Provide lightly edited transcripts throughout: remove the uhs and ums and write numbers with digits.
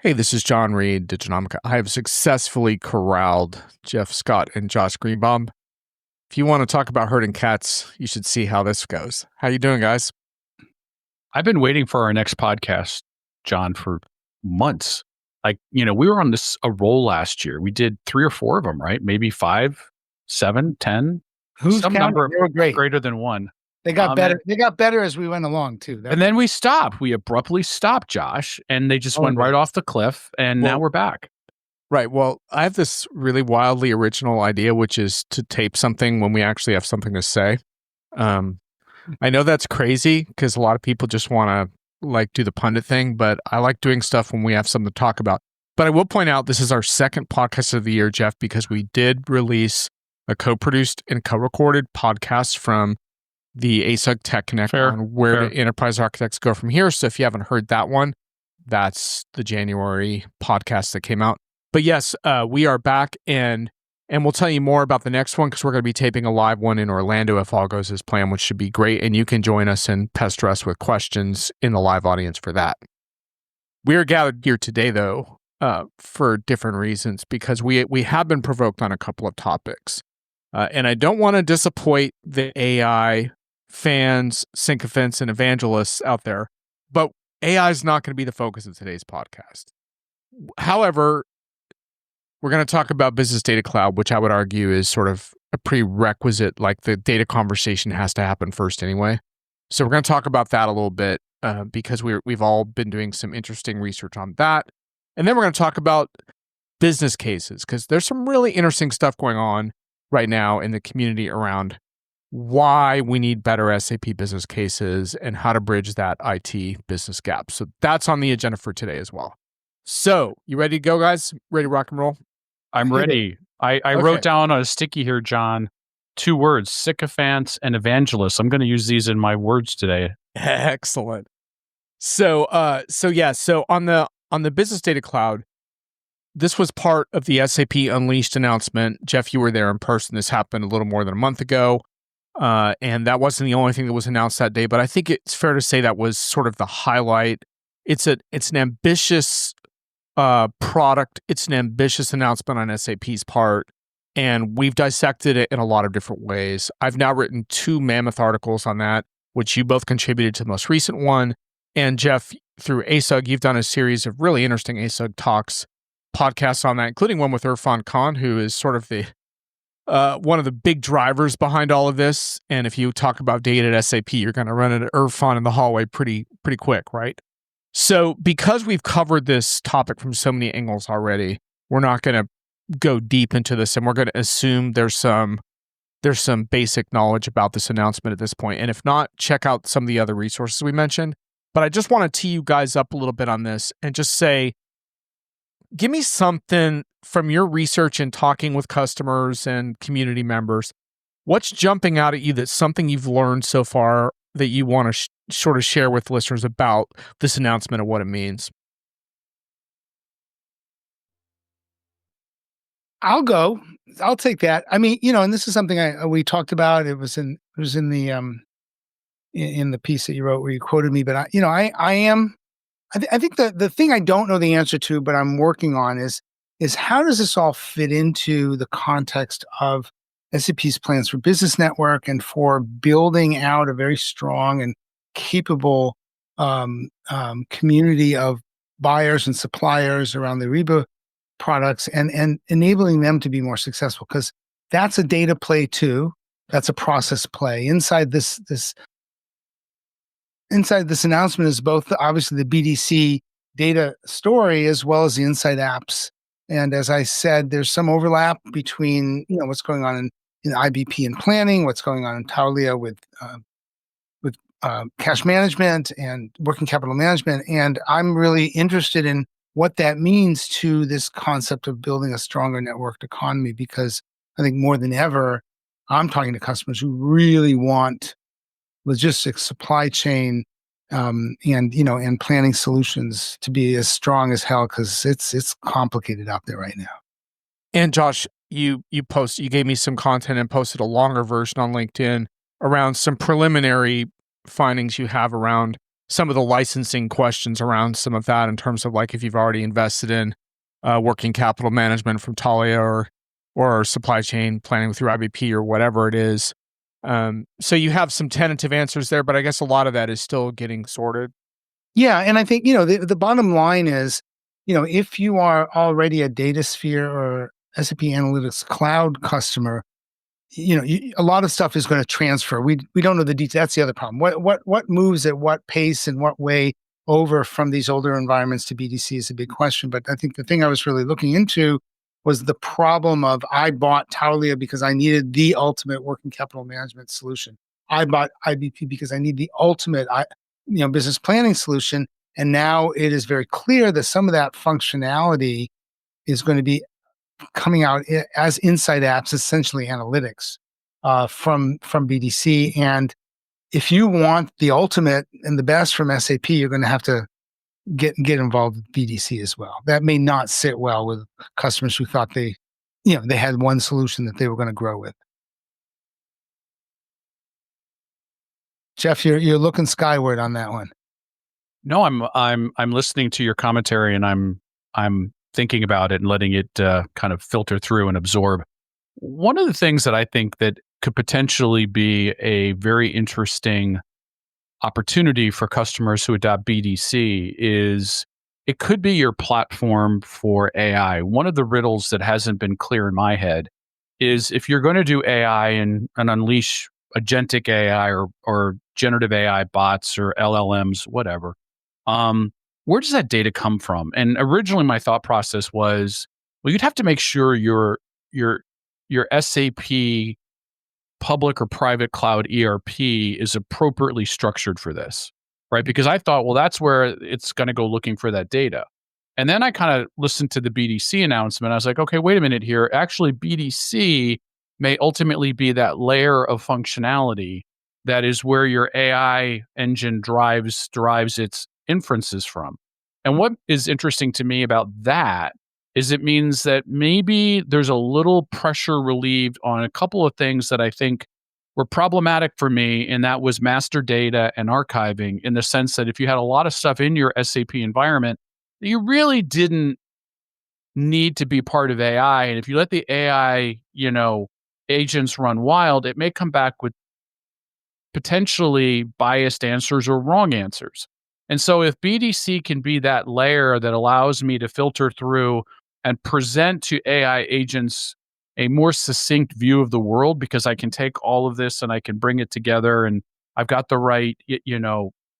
Hey, this is Jon Reed, Diginomica. I have successfully corralled Geoff Scott and Josh Greenbaum. If you want to talk about herding cats, you should see how this goes. How you doing, guys? I've been waiting for our next podcast, John, for months. We were on a roll last year. We did 3 or 4 of them, right? Maybe 5, 7, 10. Who's some counting? number They were great. greater than 1. They got better. They got better as we went along too. And then we stopped. We abruptly stopped, Josh, and they just went right off the cliff. And now we're back. Right. Well, I have this really wildly original idea, which is to tape something when we actually have something to say. I know that's crazy because a lot of people just want to do the pundit thing, but I like doing stuff when we have something to talk about. But I will point out this is our second podcast of the year, Geoff, because we did release a co-produced and co-recorded podcast from the ASUG Tech Connect on where the enterprise architects go from here. So if you haven't heard that one, that's the January podcast that came out. But yes, we are back and we'll tell you more about the next one because we're going to be taping a live one in Orlando if all goes as planned, which should be great. And you can join us and pester us with questions in the live audience for that. We are gathered here today, though, for different reasons because we have been provoked on a couple of topics. And I don't want to disappoint the AI fans, sycophants, and evangelists out there, but AI is not going to be the focus of today's podcast. However, we're going to talk about Business Data Cloud, which I would argue is sort of a prerequisite, like the data conversation has to happen first anyway. So we're going to talk about that a little bit because we've all been doing some interesting research on that. And then we're going to talk about business cases because there's some really interesting stuff going on right now in the community around why we need better SAP business cases and how to bridge that IT business gap. So that's on the agenda for today as well. So you ready to go, guys? Ready to rock and roll? I'm ready. I wrote down on a sticky here, John, 2 words, sycophants and evangelists. I'm going to use these in my words today. Excellent. So on the Business Data Cloud, this was part of the SAP Unleashed announcement. Geoff, you were there in person. This happened a little more than a month ago. And that wasn't the only thing that was announced that day, but I think it's fair to say that was sort of the highlight. It's an ambitious product. It's an ambitious announcement on SAP's part, and we've dissected it in a lot of different ways. I've now written 2 mammoth articles on that, which you both contributed to the most recent one. And Geoff, through ASUG, you've done a series of really interesting ASUG talks, podcasts on that, including one with Irfan Khan, who is sort of the one of the big drivers behind all of this. And if you talk about data at SAP, you're going to run into Irfan in the hallway pretty quick, right? So because we've covered this topic from so many angles already, we're not going to go deep into this, and we're going to assume there's some basic knowledge about this announcement at this point. And if not, check out some of the other resources we mentioned. But I just want to tee you guys up a little bit on this and just say, give me something from your research and talking with customers and community members. What's jumping out at you that's something you've learned so far that you want to sort of share with listeners about this announcement and what it means? I'll go. I'll take that. I mean, and this is something we talked about. It was in the piece that you wrote where you quoted me. But I think the thing I don't know the answer to, but I'm working on is how does this all fit into the context of SAP's plans for Business Network and for building out a very strong and capable community of buyers and suppliers around the Ariba products and enabling them to be more successful, because that's a data play too. That's a process play. Inside this announcement is both obviously the BDC data story as well as the Inside apps. And as I said, there's some overlap between what's going on in IBP and planning, what's going on in Taulia with cash management and working capital management. And I'm really interested in what that means to this concept of building a stronger networked economy, because I think more than ever, I'm talking to customers who really want logistics, supply chain, and planning solutions to be as strong as hell, because it's complicated out there right now. And Josh, you gave me some content and posted a longer version on LinkedIn around some preliminary findings you have around some of the licensing questions around some of that in terms of like if you've already invested in working capital management from Talia or supply chain planning through IBP or whatever it is. So you have some tentative answers there, but I guess a lot of that is still getting sorted. Yeah, and I think, the bottom line is, if you are already a DataSphere or SAP Analytics Cloud customer, a lot of stuff is going to transfer. We don't know the details. That's the other problem. What moves at what pace and what way over from these older environments to BDC is a big question. But I think the thing I was really looking into was the problem of I bought Taulia because I needed the ultimate working capital management solution. I bought IBP because I need the ultimate business planning solution. And now it is very clear that some of that functionality is going to be coming out as inside apps, essentially analytics from BDC. And if you want the ultimate and the best from SAP, you're going to have to get involved with BDC as well. That may not sit well with customers who thought they had one solution that they were going to grow with. Geoff, you're looking skyward on that one. No, I'm listening to your commentary, and I'm thinking about it and letting it kind of filter through and absorb. One of the things that I think that could potentially be a very interesting opportunity for customers who adopt BDC is it could be your platform for AI. One of the riddles that hasn't been clear in my head is if you're going to do AI and unleash agentic AI or generative AI bots or LLMs, whatever, where does that data come from? And originally my thought process was, well, you'd have to make sure your SAP public or private cloud ERP is appropriately structured for this, right? Because I thought, well, that's where it's going to go looking for that data. And then I kind of listened to the BDC announcement. I was like, okay, wait a minute here. Actually, BDC may ultimately be that layer of functionality that is where your AI engine derives its inferences from. And what is interesting to me about that is it means that maybe there's a little pressure relieved on a couple of things that I think were problematic for me, and that was master data and archiving, in the sense that if you had a lot of stuff in your SAP environment, you really didn't need to be part of AI. And if you let the AI, agents run wild, it may come back with potentially biased answers or wrong answers. And so if BDC can be that layer that allows me to filter through and present to AI agents a more succinct view of the world, because I can take all of this and I can bring it together and I've got the right,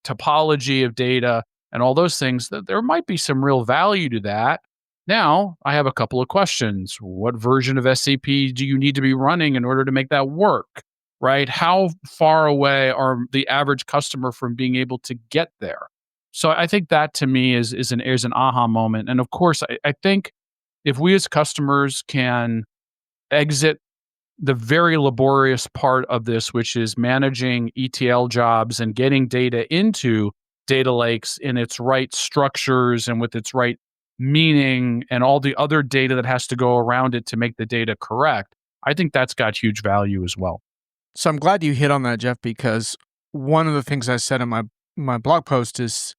topology of data and all those things, that there might be some real value to that. Now, I have a couple of questions. What version of SAP do you need to be running in order to make that work? Right? How far away are the average customer from being able to get there? So I think that to me is an aha moment. And of course, I think if we as customers can exit the very laborious part of this, which is managing ETL jobs and getting data into data lakes in its right structures and with its right meaning and all the other data that has to go around it to make the data correct, I think that's got huge value as well. So I'm glad you hit on that, Geoff, because one of the things I said in my blog post is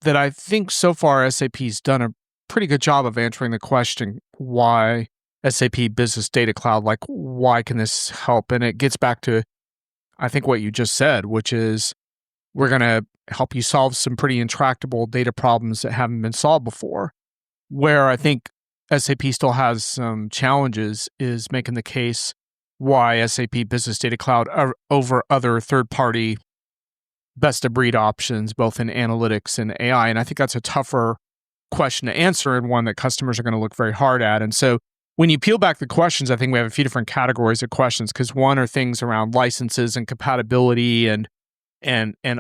that I think so far SAP's done a pretty good job of answering the question, why SAP Business Data Cloud, like why can this help? And it gets back to, I think, what you just said, which is we're going to help you solve some pretty intractable data problems that haven't been solved before. Where I think SAP still has some challenges is making the case why SAP Business Data Cloud over other third-party best-of-breed options, both in analytics and AI. And I think that's a tougher question to answer and one that customers are going to look very hard at. And so when you peel back the questions, I think we have a few different categories of questions, because one are things around licenses and compatibility and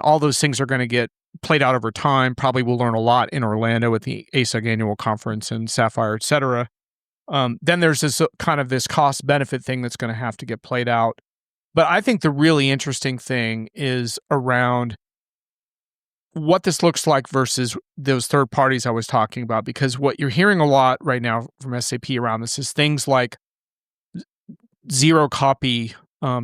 all those things are going to get played out over time. Probably we'll learn a lot in Orlando at the ASUG Annual Conference and Sapphire, et cetera. Then there's this kind of this cost benefit thing that's going to have to get played out. But I think the really interesting thing is around what this looks like versus those third parties I was talking about, because what you're hearing a lot right now from SAP around this is things like zero copy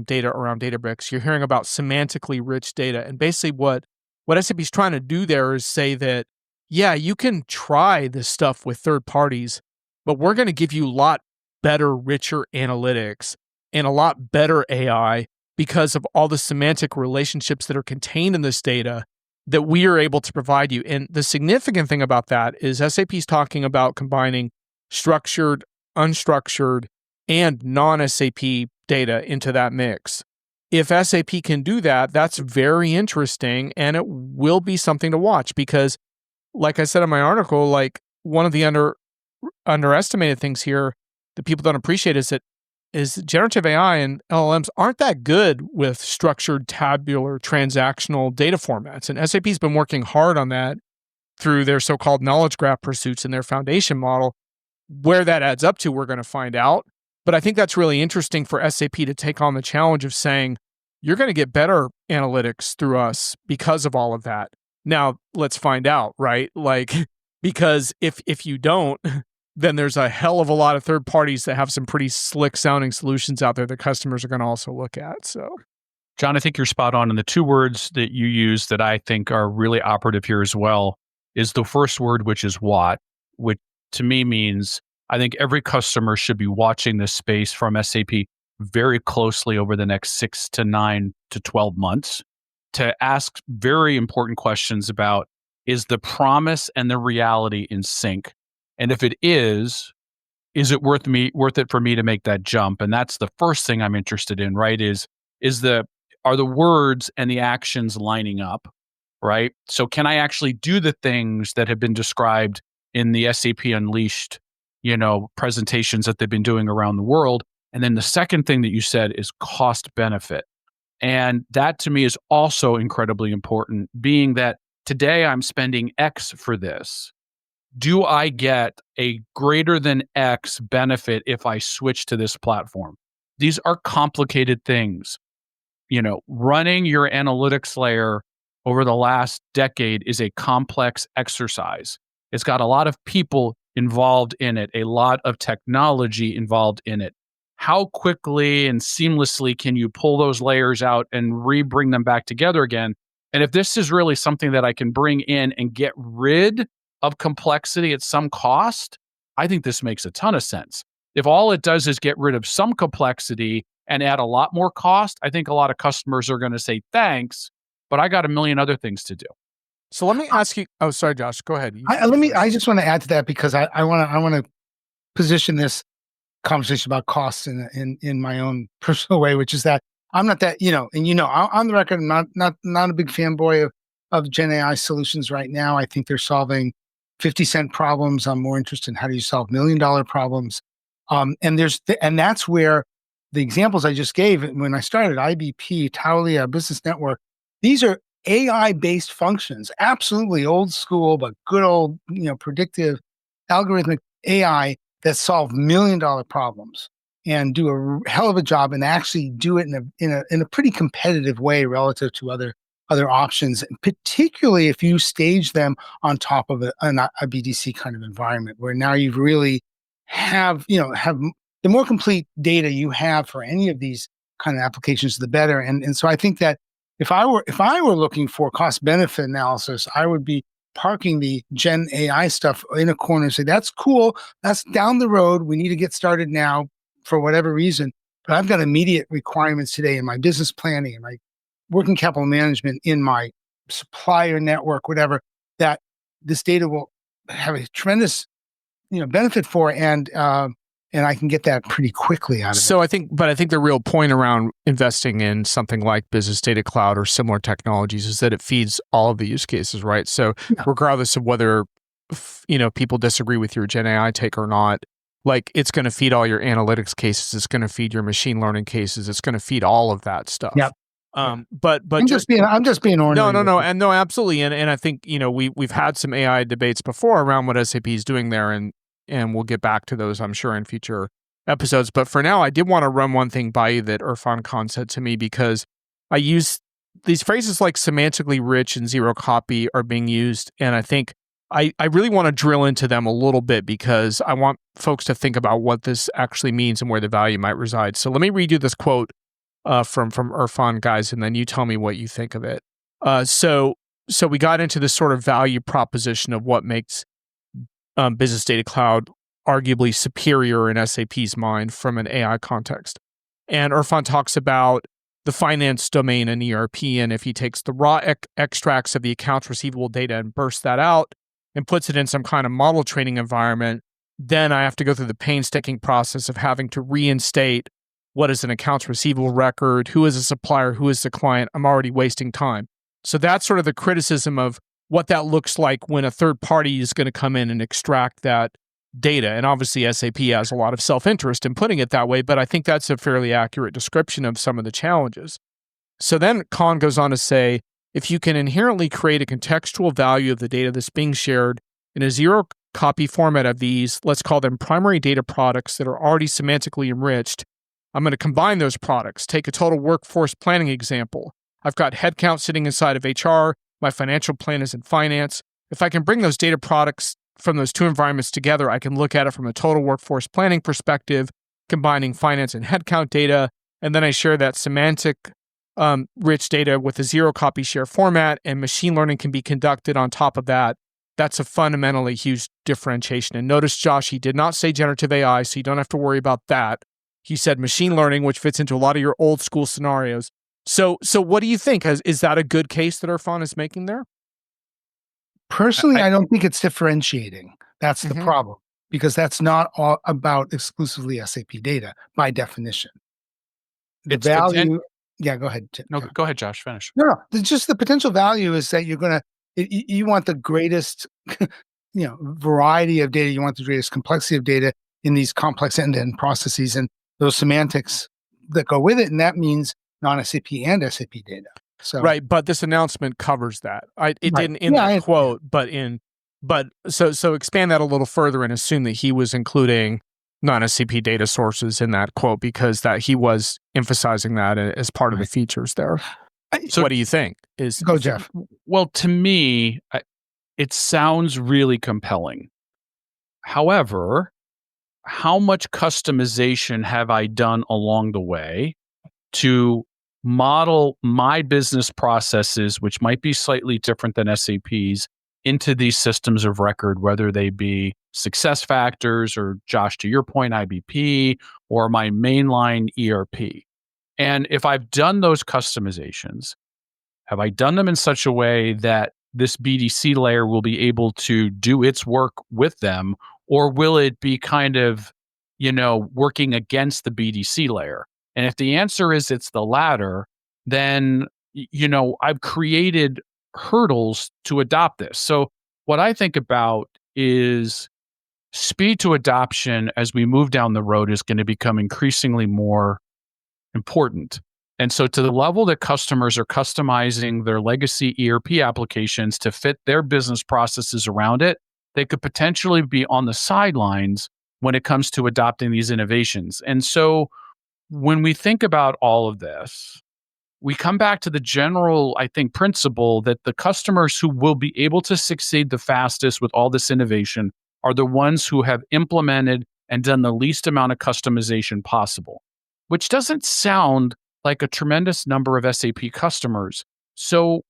data around Databricks. You're hearing about semantically rich data. And basically what what SAP's trying to do there is say that, yeah, you can try this stuff with third parties, but we're going to give you a lot better, richer analytics and a lot better AI because of all the semantic relationships that are contained in this data that we are able to provide you. And the significant thing about that is SAP's talking about combining structured, unstructured, and non-SAP data into that mix. If SAP can do that, that's very interesting, and it will be something to watch because, like I said in my article, like one of the underestimated things here that people don't appreciate is generative AI and LLMs aren't that good with structured, tabular, transactional data formats. And SAP's been working hard on that through their so-called knowledge graph pursuits in their foundation model. Where that adds up to, we're going to find out. But I think that's really interesting for SAP to take on the challenge of saying, you're going to get better analytics through us because of all of that. Now, let's find out, right? Like, because if you don't, then there's a hell of a lot of third parties that have some pretty slick sounding solutions out there that customers are going to also look at. So, John, I think you're spot on. And the two words that you use that I think are really operative here as well is the first word, which is what, which to me means I think every customer should be watching this space from SAP very closely over the next 6 to 9 to 12 months to ask very important questions about, is the promise and the reality in sync? And if it is it worth it for me to make that jump? And that's the first thing I'm interested in, right? Are the words and the actions lining up, right? So can I actually do the things that have been described in the SAP Unleashed, presentations that they've been doing around the world? And then the second thing that you said is cost benefit. And that to me is also incredibly important, being that today I'm spending X for this. Do I get a greater than X benefit if I switch to this platform? These are complicated things. Running your analytics layer over the last decade is a complex exercise. It's got a lot of people involved in it, a lot of technology involved in it. How quickly and seamlessly can you pull those layers out and bring them back together again? And if this is really something that I can bring in and get rid of complexity at some cost, I think this makes a ton of sense. If all it does is get rid of some complexity and add a lot more cost, I think a lot of customers are going to say, thanks, but I got a million other things to do. So let me ask you. Oh, sorry, Josh. Go ahead. I just want to add to that because I want to position this conversation about costs in my own personal way, which is that I'm not that, on the record, I'm not a big fanboy of Gen AI solutions right now. I think they're solving 50-cent problems. I'm more interested in how do you solve $1 million problems. And that's where the examples I just gave when I started, IBP, Taulia, Business Network, these are AI-based functions, absolutely old school, but good old, predictive algorithmic AI that solve $1 million problems and do a hell of a job and actually do it in a pretty competitive way relative to other options, particularly if you stage them on top of a BDC kind of environment where now you really have the more complete data you have for any of these kind of applications, the better. And so I think that if I were looking for cost benefit analysis, I would be parking the Gen AI stuff in a corner and say, that's cool. That's down the road. We need to get started now for whatever reason. But I've got immediate requirements today in my business planning and my working capital management, in my supplier network, whatever, that this data will have a tremendous, benefit for, and I can get that pretty quickly out of it. So I think the real point around investing in something like Business Data Cloud or similar technologies is that it feeds all of the use cases, right? So regardless of whether, people disagree with your Gen AI take or not, like it's going to feed all your analytics cases. It's going to feed your machine learning cases. It's going to feed all of that stuff. Yep. But I'm just being ornery. No, and no, absolutely. And I think, we've had some AI debates before around what SAP is doing there, and we'll get back to those, I'm sure, in future episodes. But for now, I did want to run one thing by you that Irfan Khan said to me, because I use these phrases like semantically rich and zero copy are being used. And I think I really want to drill into them a little bit because I want folks to think about what this actually means and where the value might reside. So let me read you this quote from Irfan, guys, and then you tell me what you think of it. So so we got into this sort of value proposition of what makes Business Data Cloud arguably superior in SAP's mind from an AI context. And Irfan talks about the finance domain in ERP, and if he takes the raw extracts of the accounts receivable data and bursts that out and puts it in some kind of model training environment, then I have to go through the painstaking process of having to reinstate what is an accounts receivable record, who is a supplier, who is the client. I'm already wasting time. So that's sort of the criticism of what that looks like when a third party is going to come in and extract that data. And obviously SAP has a lot of self-interest in putting it that way, but I think that's a fairly accurate description of some of the challenges. So then Khan goes on to say, if you can inherently create a contextual value of the data that's being shared in a zero copy format of these, let's call them primary data products that are already semantically enriched, I'm going to combine those products. Take a total workforce planning example. I've got headcount sitting inside of HR. My financial plan is in finance. If I can bring those data products from those two environments together, I can look at it from a total workforce planning perspective, combining finance and headcount data, and then I share that semantic rich data with a zero copy share format, and machine learning can be conducted on top of that. That's a fundamentally huge differentiation. And notice, Josh, he did not say generative AI, so you don't have to worry about that. He said machine learning, which fits into a lot of your old school scenarios. So what do you think? Is that a good case that Irfan is making there? Personally, I don't think it's differentiating. That's the problem, because that's not all about exclusively SAP data by definition. The value. Yeah, go ahead. No, go ahead, Josh. Finish. No. Just the potential value is that you want the greatest, variety of data. You want the greatest complexity of data in these complex end-to-end processes and those semantics that go with it, and that means non-SAP and SAP data. So right, but this announcement covers that. It didn't in that quote, but so expand that a little further and assume that he was including non-SAP data sources in that quote, because that he was emphasizing that as part of the features there. So what do you think? Go, Geoff. Well, to me, it sounds really compelling. However, how much customization have I done along the way to model my business processes, which might be slightly different than SAP's, into these systems of record, whether they be success factors or, Josh, to your point, IBP, or my mainline ERP. And if I've done those customizations, have I done them in such a way that this BDC layer will be able to do its work with them, or will it be kind of, working against the BDC layer? And if the answer is it's the latter, then, I've created hurdles to adopt this. So what I think about is speed to adoption as we move down the road is going to become increasingly more important. And so to the level that customers are customizing their legacy ERP applications to fit their business processes around it, they could potentially be on the sidelines when it comes to adopting these innovations. And so when we think about all of this, we come back to the general, I think, principle that the customers who will be able to succeed the fastest with all this innovation are the ones who have implemented and done the least amount of customization possible, which doesn't sound like a tremendous number of SAP customers. So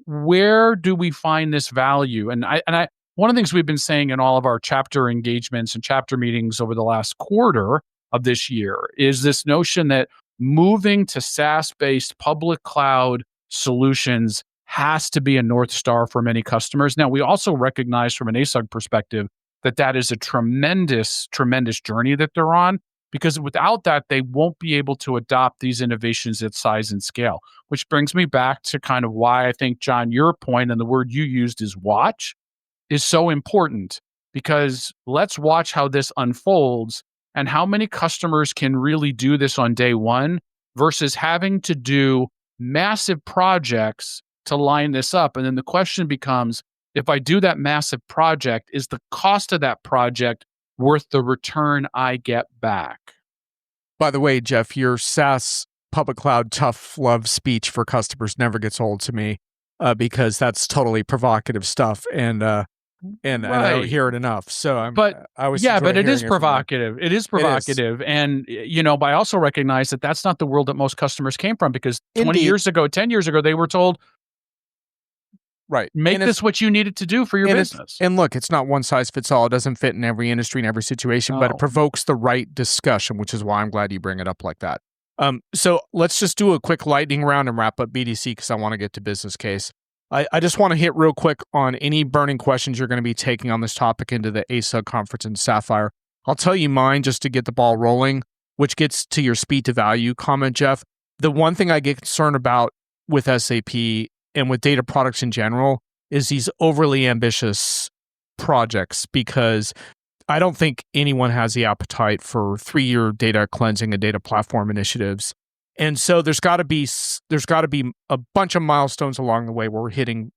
where do we find this value? And I one of the things we've been saying in all of our chapter engagements and chapter meetings over the last quarter of this year is this notion that moving to SaaS-based public cloud solutions has to be a North Star for many customers. Now, we also recognize from an ASUG perspective that is a tremendous, tremendous journey that they're on, because without that, they won't be able to adopt these innovations at size and scale, which brings me back to kind of why I think, John, your point and the word you used is watch is so important, because let's watch how this unfolds and how many customers can really do this on day one versus having to do massive projects to line this up. And then the question becomes, if I do that massive project, is the cost of that project worth the return I get back? By the way, Geoff, your SaaS public cloud tough love speech for customers never gets old to me, because that's totally provocative stuff. And I don't hear it enough. So but it is provocative. It is provocative. And, but I also recognize that that's not the world that most customers came from, because 20 years ago, 10 years ago, they were told, Right. Make And this what you need it to do for your business. And look, it's not one size fits all. It doesn't fit in every industry and every situation, but it provokes the right discussion, which is why I'm glad you bring it up like that. So let's just do a quick lightning round and wrap up BDC because I want to get to business case. I just want to hit real quick on any burning questions you're going to be taking on this topic into the ASUG conference in Sapphire. I'll tell you mine just to get the ball rolling, which gets to your speed to value comment, Geoff. The one thing I get concerned about with SAP and with data products in general is these overly ambitious projects, because I don't think anyone has the appetite for 3-year data cleansing and data platform initiatives. And so there's got to be a bunch of milestones along the way where we're hitting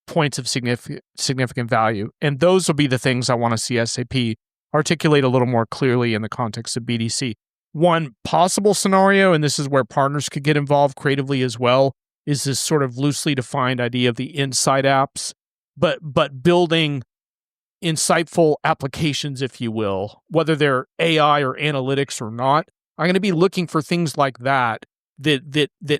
points of significant value. And those will be the things I want to see SAP articulate a little more clearly in the context of BDC. One possible scenario, and this is where partners could get involved creatively as well, is this sort of loosely defined idea of the insight apps, but building insightful applications, if you will, whether they're AI or analytics or not. I'm going to be looking for things like that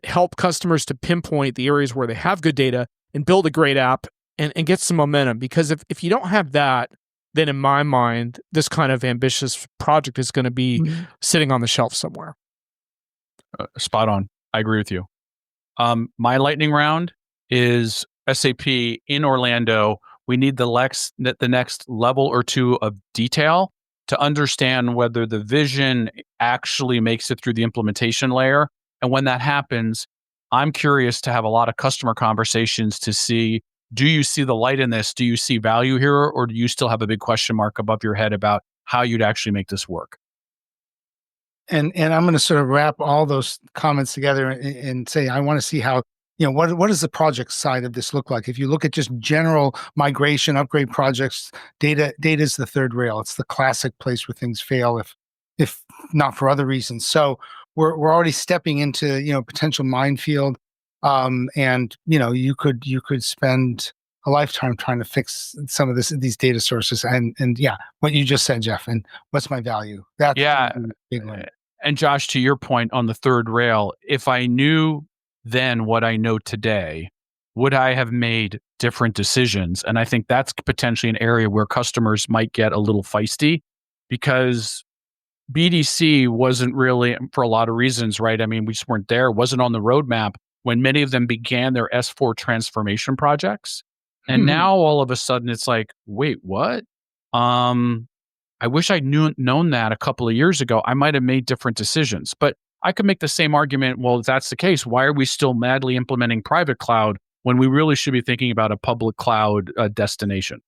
help customers to pinpoint the areas where they have good data and build a great app and get some momentum. Because if you don't have that, then in my mind, this kind of ambitious project is going to be sitting on the shelf somewhere. Spot on. I agree with you. My lightning round is SAP in Orlando. We need the next level or two of detail to understand whether the vision actually makes it through the implementation layer. And when that happens, I'm curious to have a lot of customer conversations to see, do you see the light in this? Do you see value here? Or do you still have a big question mark above your head about how you'd actually make this work? And I'm going to sort of wrap all those comments together and say, I want to see how, what does the project side of this look like? If you look at just general migration, upgrade projects, data is the third rail. It's the classic place where things fail, if not for other reasons. So we're already stepping into, potential minefield. And you could spend a lifetime trying to fix some of these data sources. And yeah, what you just said, Geoff, and what's my value? That's a big one. And Josh, to your point on the third rail, if I knew then what I know today, would I have made different decisions? And I think that's potentially an area where customers might get a little feisty, because BDC wasn't really, for a lot of reasons, right? I mean, we just weren't there. It wasn't on the roadmap when many of them began their S4 transformation projects. And now all of a sudden it's like, wait, what? I wish I'd known that a couple of years ago. I might have made different decisions. But I could make the same argument, well, if that's the case, why are we still madly implementing private cloud when we really should be thinking about a public cloud destination?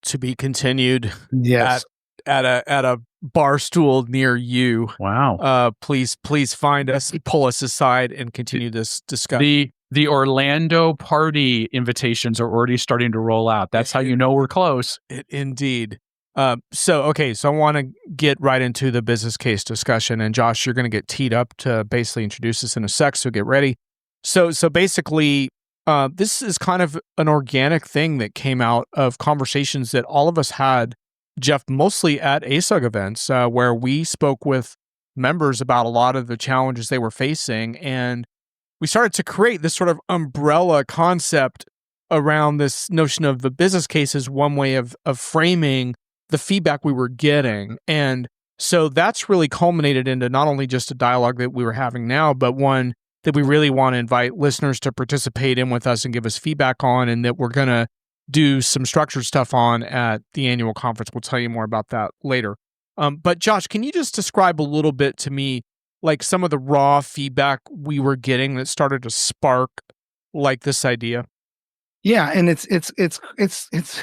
To be continued. Yes. At a bar stool near you. Wow. Please find us, pull us aside, and continue this discussion. The Orlando party invitations are already starting to roll out. That's how you know we're close. Indeed. So I want to get right into the business case discussion. And Josh, you're going to get teed up to basically introduce us in a sec, so get ready. So basically, this is kind of an organic thing that came out of conversations that all of us had, Geoff, mostly at ASUG events, where we spoke with members about a lot of the challenges they were facing. And we started to create this sort of umbrella concept around this notion of the business case as one way of framing the feedback we were getting. And so that's really culminated into not only just a dialogue that we were having now, but one that we really want to invite listeners to participate in with us and give us feedback on, and that we're going to do some structured stuff on at the annual conference. We'll tell you more about that later. But Josh, can you just describe a little bit to me, like some of the raw feedback we were getting that started to spark like this idea? Yeah, and it's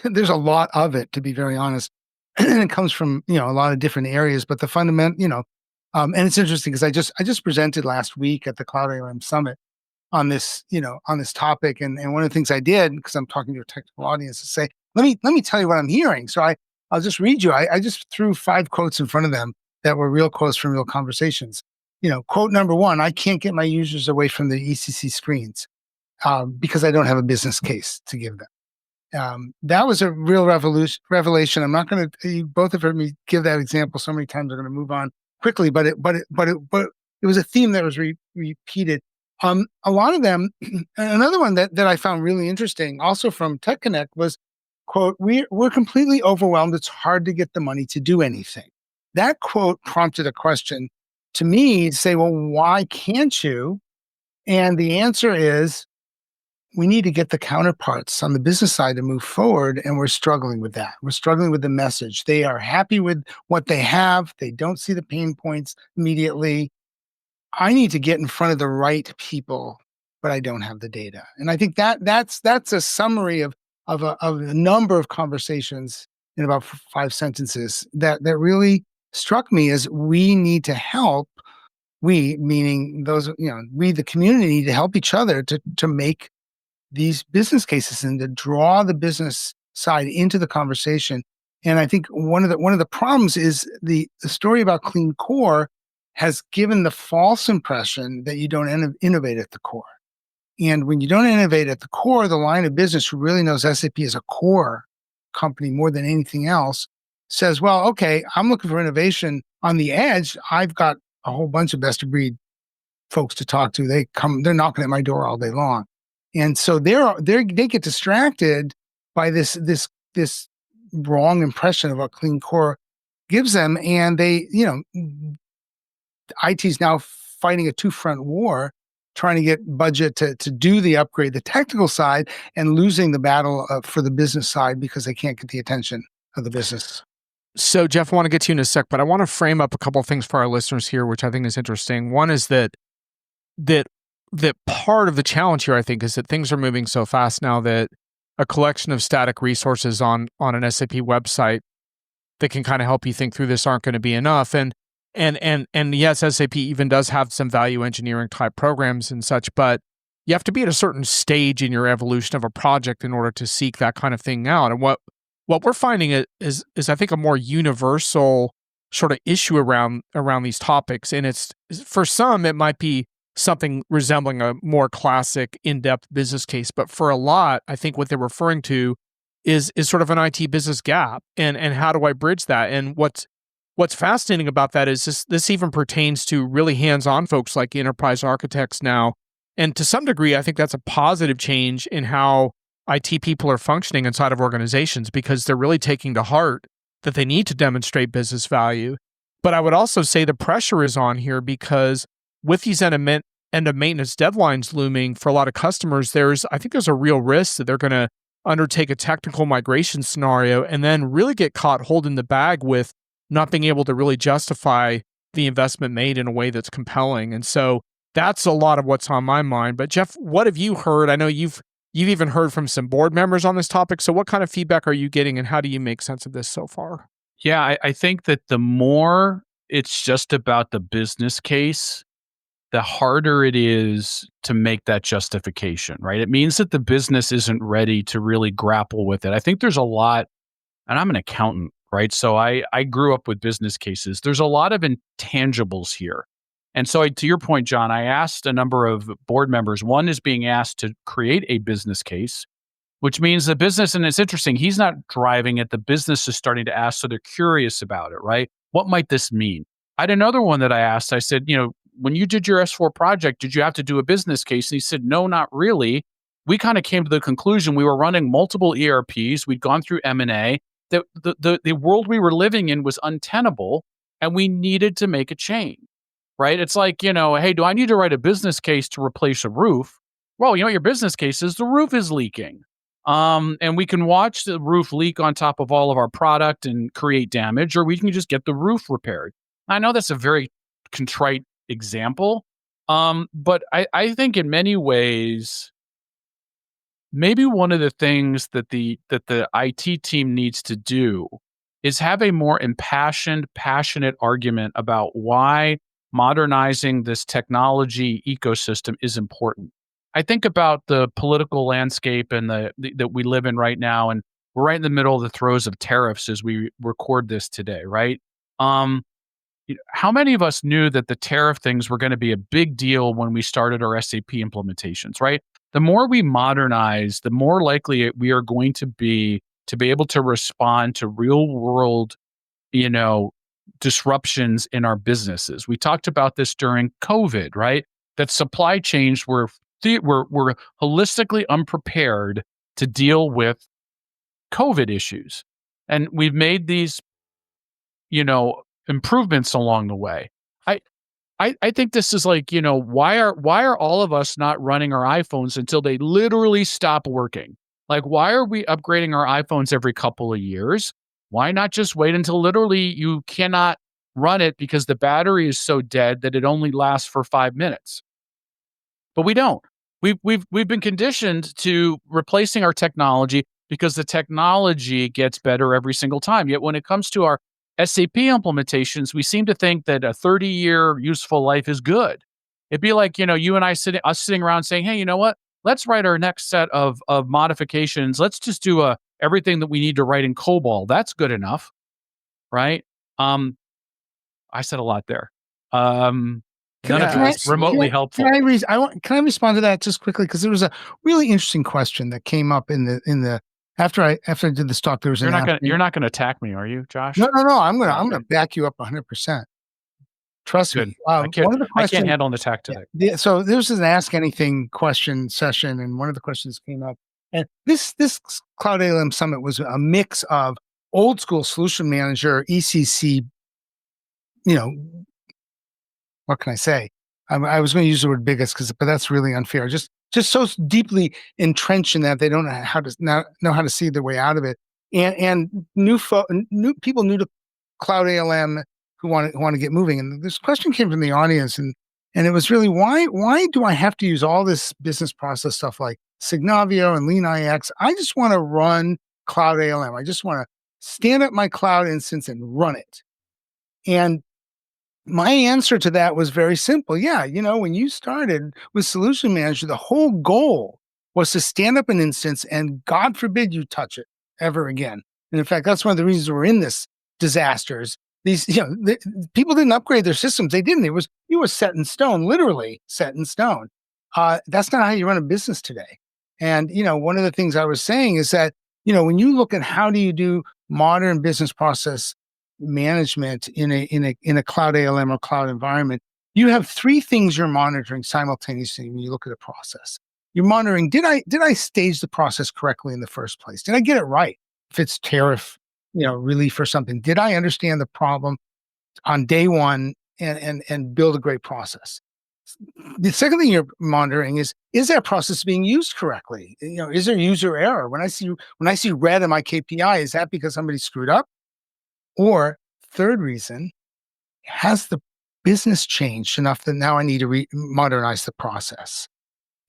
there's a lot of it, to be very honest. And it comes from, a lot of different areas, but the fundamental, and it's interesting because I just presented last week at the Cloud ALM Summit on this, on this topic. And one of the things I did, because I'm talking to a technical audience, is say, let me tell you what I'm hearing. So I'll just read you. I just threw 5 quotes in front of them that were real quotes from real conversations. Quote number 1, I can't get my users away from the ECC screens because I don't have a business case to give them. That was a real revelation. I'm not going to, you both have heard me give that example so many times, I'm going to move on quickly, but it was a theme that was repeated. A lot of them, another one that I found really interesting, also from Tech Connect, was, quote, we're completely overwhelmed. It's hard to get the money to do anything. That quote prompted a question to me to say, well, why can't you? And the answer is, we need to get the counterparts on the business side to move forward, and we're struggling with that. We're struggling with the message. They are happy with what they have. They don't see the pain points immediately. I need to get in front of the right people, but I don't have the data. And I think that's a summary of a number of conversations in about 5 sentences that really struck me as we need to help. We, meaning those, we, the community, need to help each other to make these business cases and to draw the business side into the conversation. And I think one of the problems is the story about clean core has given the false impression that you don't innovate at the core. And when you don't innovate at the core, the line of business who really knows SAP as a core company more than anything else says, well, okay, I'm looking for innovation on the edge. I've got a whole bunch of best of breed folks to talk to. They're knocking at my door all day long. And so they get distracted by this wrong impression of what clean core gives them. And they, IT is now fighting a two-front war, trying to get budget to do the upgrade, the technical side, and losing the battle for the business side because they can't get the attention of the business. So, Geoff, I want to get to you in a sec, but I want to frame up a couple of things for our listeners here, which I think is interesting. One is that part of the challenge here, I think, is that things are moving so fast now that a collection of static resources on an SAP website that can kind of help you think through this aren't going to be enough. And yes, SAP even does have some value engineering type programs and such, but you have to be at a certain stage in your evolution of a project in order to seek that kind of thing out. And what we're finding is I think a more universal sort of issue around these topics. And it's, for some, it might be something resembling a more classic in-depth business case, but for a lot, I think what they're referring to is sort of an IT business gap. And how do I bridge that? And what's fascinating about that is this even pertains to really hands-on folks like enterprise architects now. And to some degree, I think that's a positive change in how IT people are functioning inside of organizations, because they're really taking to heart that they need to demonstrate business value. But I would also say the pressure is on here because with these end of maintenance deadlines looming for a lot of customers, I think there's a real risk that they're going to undertake a technical migration scenario and then really get caught holding the bag with not being able to really justify the investment made in a way that's compelling. And so that's a lot of what's on my mind. But Geoff, what have you heard? I know you've even heard from some board members on this topic. So what kind of feedback are you getting and how do you make sense of this so far? Yeah, I think that the more it's just about the business case, the harder it is to make that justification, right? It means that the business isn't ready to really grapple with it. I think there's a lot, and I'm an accountant, right? So I grew up with business cases. There's a lot of intangibles here. And so to your point, Jon, I asked a number of board members. One is being asked to create a business case, which means the business, and it's interesting, he's not driving it. The business is starting to ask, so they're curious about it, right? What might this mean? I had another one that I asked. I said, when you did your S4 project, did you have to do a business case? And he said, no, not really. We kind of came to the conclusion we were running multiple ERPs. We'd gone through M&A. The world we were living in was untenable, and we needed to make a change, right? It's like, hey, do I need to write a business case to replace a roof? Well, your business case is the roof is leaking. And we can watch the roof leak on top of all of our product and create damage, or we can just get the roof repaired. I know that's a very contrite example. But I think in many ways, maybe one of the things that the IT team needs to do is have a more impassioned, passionate argument about why modernizing this technology ecosystem is important. I think about the political landscape and that we live in right now, and we're right in the middle of the throes of tariffs as we record this today, right? How many of us knew that the tariff things were going to be a big deal when we started our SAP implementations, right? The more we modernize, the more likely we are going to be able to respond to real world, disruptions in our businesses. We talked about this during COVID, right? that supply chains were holistically unprepared to deal with COVID issues. And we've made these, improvements along the way. I think this is like, why are all of us not running our iPhones until they literally stop working? Like, why are we upgrading our iPhones every couple of years? Why not just wait until literally you cannot run it because the battery is so dead that it only lasts for 5 minutes? But we don't. We've been conditioned to replacing our technology because the technology gets better every single time. Yet when it comes to our SAP implementations, we seem to think that a 30-year useful life is good. It'd be like, you and I sitting around saying, hey, you know what? Let's write our next set of modifications. Let's just do everything that we need to write in COBOL. That's good enough, right? I said a lot there. None of it was remotely helpful. Can I respond to that just quickly? Because there was a really interesting question that came up in the after I did the talk. There was you're not gonna attack me, are you, Josh? No. I'm gonna back you up 100%. Trust me. I can't handle an attack today. Yeah, so there was an Ask Anything question session, and one of the questions came up. And this Cloud ALM Summit was a mix of old school solution manager, ECC, what can I say? I was going to use the word biggest, but that's really unfair. Just so deeply entrenched in that they don't know how to see their way out of it, and new people new to Cloud ALM who want to get moving. And this question came from the audience, and it was really why do I have to use all this business process stuff like Signavio and Lean IX? I just want to run Cloud ALM. I just want to stand up my cloud instance and run it. And my answer to that was very simple. Yeah, when you started with Solution Manager, the whole goal was to stand up an instance and God forbid you touch it ever again. And in fact, that's one of the reasons we're in this disasters. These, people didn't upgrade their systems. They didn't. You were set in stone, literally set in stone. That's not how you run a business today. And, one of the things I was saying is that, when you look at how do you do modern business process management in a cloud ALM or cloud environment, you have three things you're monitoring simultaneously when you look at a process. You're monitoring, did I stage the process correctly in the first place? Did I get it right? If it's tariff, relief or something, did I understand the problem on day one and build a great process? The second thing you're monitoring is that process being used correctly? Is there user error? When I see red in my KPI, is that because somebody screwed up? Or third reason, has the business changed enough that now I need to modernize the process?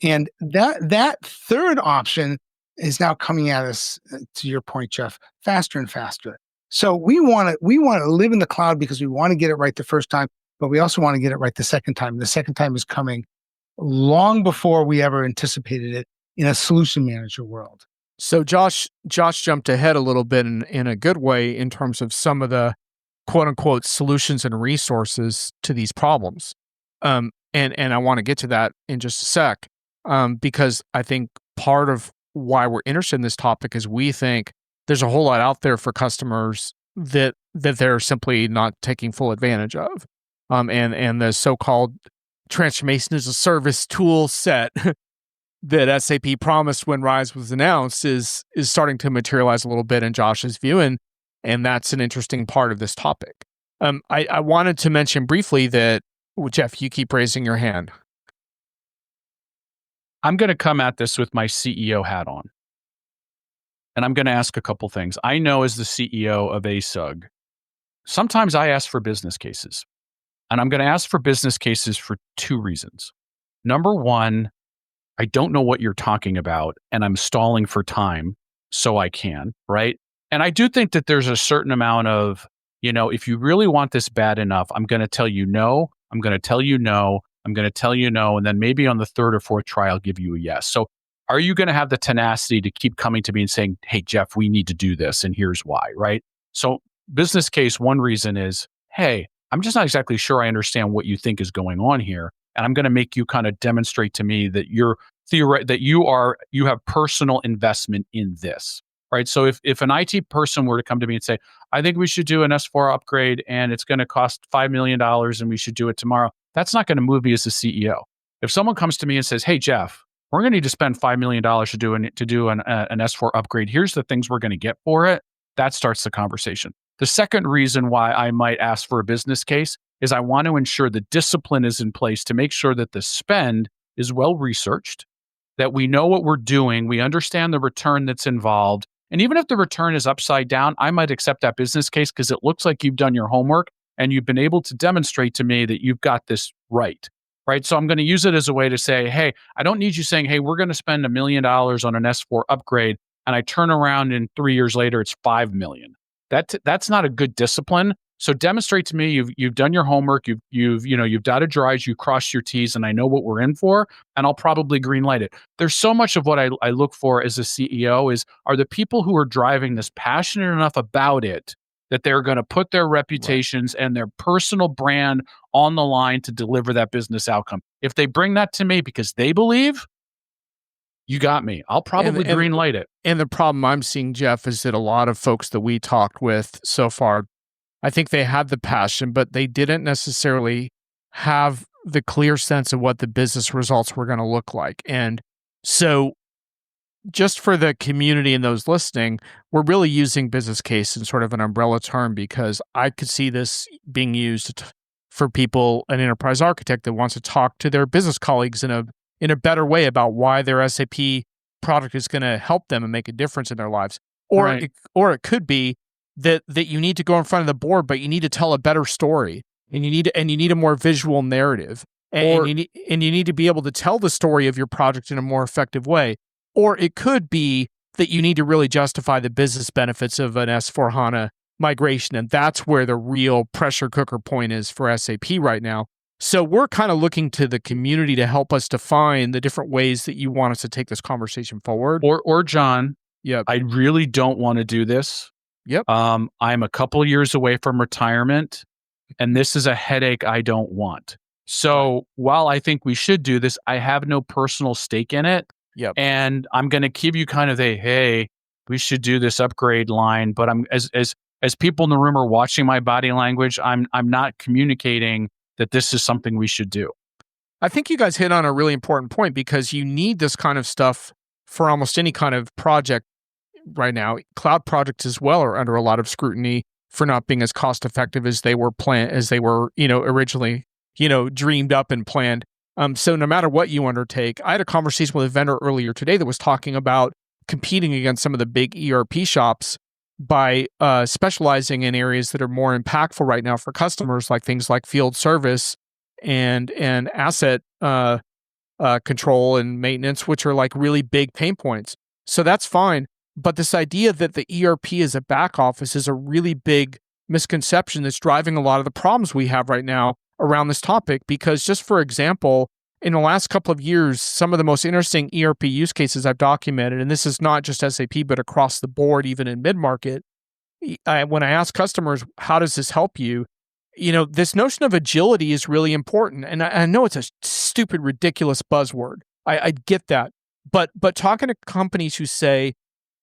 And that third option is now coming at us, to your point, Geoff, faster and faster. So we want to live in the cloud because we want to get it right the first time, but we also want to get it right the second time. The second time is coming long before we ever anticipated it in a solution manager world. So Josh jumped ahead a little bit in a good way in terms of some of the quote unquote solutions and resources to these problems. And I want to get to that in just a sec, because I think part of why we're interested in this topic is we think there's a whole lot out there for customers that they're simply not taking full advantage of. And the so-called transformation as a service tool set that SAP promised when RISE was announced is starting to materialize a little bit in Josh's view, and that's an interesting part of this topic. I wanted to mention briefly that, Geoff, you keep raising your hand. I'm going to come at this with my CEO hat on, and I'm going to ask a couple things. I know as the CEO of ASUG, sometimes I ask for business cases, and I'm going to ask for business cases for two reasons. Number one, I don't know what you're talking about, and I'm stalling for time so I can, right? And I do think that there's a certain amount of, if you really want this bad enough, I'm going to tell you no, I'm going to tell you no, I'm going to tell you no, and then maybe on the third or fourth try, I'll give you a yes. So are you going to have the tenacity to keep coming to me and saying, hey, Geoff, we need to do this, and here's why, right? So business case, one reason is, hey, I'm just not exactly sure I understand what you think is going on here. And I'm going to make you kind of demonstrate to me that you have personal investment in this, right? So if an IT person were to come to me and say, I think we should do an S4 upgrade and it's going to cost $5 million and we should do it tomorrow, that's not going to move me as a CEO. If someone comes to me and says, "Hey, Geoff, we're going to need to spend $5 million to do an S4 upgrade. Here's the things we're going to get for it," that starts the conversation. The second reason why I might ask for a business case is I want to ensure the discipline is in place to make sure that the spend is well researched, that we know what we're doing, we understand the return that's involved. And even if the return is upside down, I might accept that business case because it looks like you've done your homework and you've been able to demonstrate to me that you've got this right. Right. So I'm going to use it as a way to say, hey, I don't need you saying, hey, we're going to spend $1 million on an S4 upgrade. And I turn around and 3 years later, it's 5 million. That's not a good discipline. So demonstrate to me you've done your homework, you've dotted your I's, you crossed your T's, and I know what we're in for, and I'll probably green light it. There's so much of what I look for as a CEO are the people who are driving this passionate enough about it that they're going to put their reputations and their personal brand on the line to deliver that business outcome. If they bring that to me because they believe, you got me. I'll probably green light it. And the problem I'm seeing, Geoff, is that a lot of folks that we talked with so far, I think they had the passion, but they didn't necessarily have the clear sense of what the business results were going to look like. And so just for the community and those listening, we're really using business case in sort of an umbrella term because I could see this being used for people, an enterprise architect that wants to talk to their business colleagues in a better way about why their SAP product is going to help them and make a difference in their lives. Or Right. it could be that you need to go in front of the board, but you need to tell a better story, and you need a more visual narrative, and you need to be able to tell the story of your project in a more effective way. Or it could be that you need to really justify the business benefits of an S/4HANA migration, and that's where the real pressure cooker point is for SAP right now. So we're kind of looking to the community to help us define the different ways that you want us to take this conversation forward. Or John, Yep. I really don't want to do this. Yep. I'm a couple years away from retirement, and this is a headache I don't want. So while I think we should do this, I have no personal stake in it. Yep. And I'm going to give you kind of a, hey, we should do this upgrade line. But I'm as people in the room are watching my body language, I'm not communicating that this is something we should do. I think you guys hit on a really important point because you need this kind of stuff for almost any kind of project right now. Cloud projects as well are under a lot of scrutiny for not being as cost effective as they were originally, dreamed up and planned. So no matter what you undertake, I had a conversation with a vendor earlier today that was talking about competing against some of the big ERP shops by specializing in areas that are more impactful right now for customers, like things like field service and asset control and maintenance, which are like really big pain points. So that's fine. But this idea that the ERP is a back office is a really big misconception that's driving a lot of the problems we have right now around this topic. Because just for example, in the last couple of years, some of the most interesting ERP use cases I've documented, and this is not just SAP, but across the board, even in mid-market, when I ask customers, how does this help you? This notion of agility is really important. And I know it's a stupid, ridiculous buzzword. I get that. But talking to companies who say,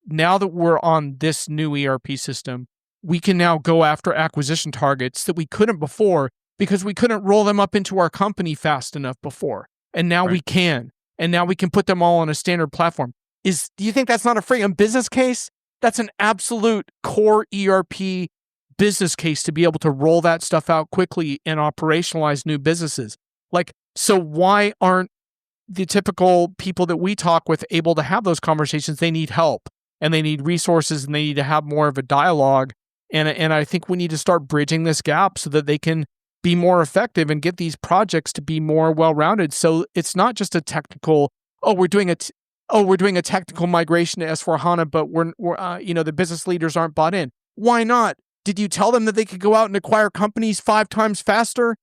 now that we're on this new ERP system, we can now go after acquisition targets that we couldn't before because we couldn't roll them up into our company fast enough before. And now we can. And now we can put them all on a standard platform. Do you think that's not a freaking business case? That's an absolute core ERP business case to be able to roll that stuff out quickly and operationalize new businesses. So why aren't the typical people that we talk with able to have those conversations? They need help. And they need resources, and they need to have more of a dialogue. And I think we need to start bridging this gap so that they can be more effective and get these projects to be more well-rounded. So it's not just a technical, we're doing a technical migration to S/4HANA, but the business leaders aren't bought in. Why not? Did you tell them that they could go out and acquire companies 5 times faster?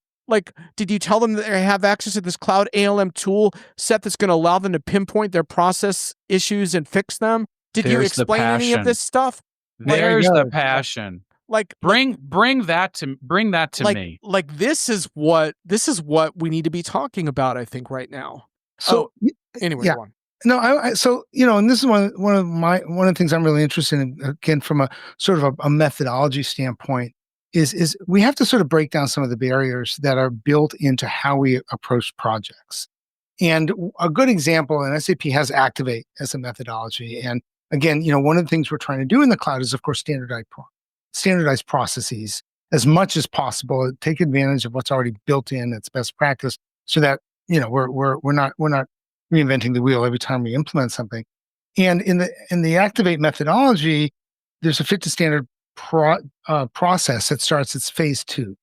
Did you tell them that they have access to this cloud ALM tool set that's going to allow them to pinpoint their process issues and fix them? Did you explain any of this stuff? There's the passion. Bring that to me. This is what we need to be talking about, I think, right now. So anyway, yeah. go on. No, and this is one of the things I'm really interested in, again, from a sort of a methodology standpoint, is we have to sort of break down some of the barriers that are built into how we approach projects. And a good example, and SAP has Activate as a methodology. And again, one of the things we're trying to do in the cloud is, of course, standardize processes as much as possible. Take advantage of what's already built in, it's best practice, so that we're not reinventing the wheel every time we implement something. And in the Activate methodology, there's a fit to standard process that starts its phase 2.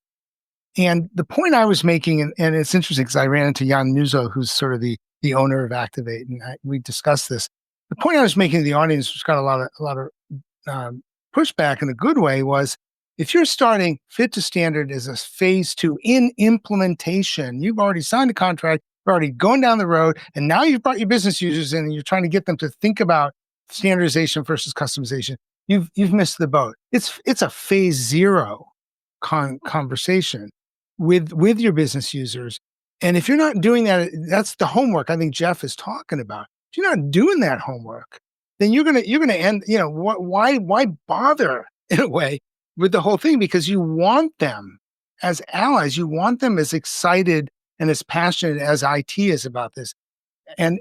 And the point I was making, and it's interesting because I ran into Jan Muzo, who's sort of the owner of Activate, and we discussed this. The point I was making to the audience, which got a lot of pushback in a good way, was if you're starting fit to standard as a phase 2 in implementation, you've already signed a contract, you're already going down the road, and now you've brought your business users in and you're trying to get them to think about standardization versus customization. You've missed the boat. It's a phase 0 conversation with your business users. And if you're not doing that, that's the homework I think Geoff is talking about. If you're not doing that homework, then you're gonna end, why bother in a way with the whole thing? Because you want them as allies, you want them as excited and as passionate as IT is about this. And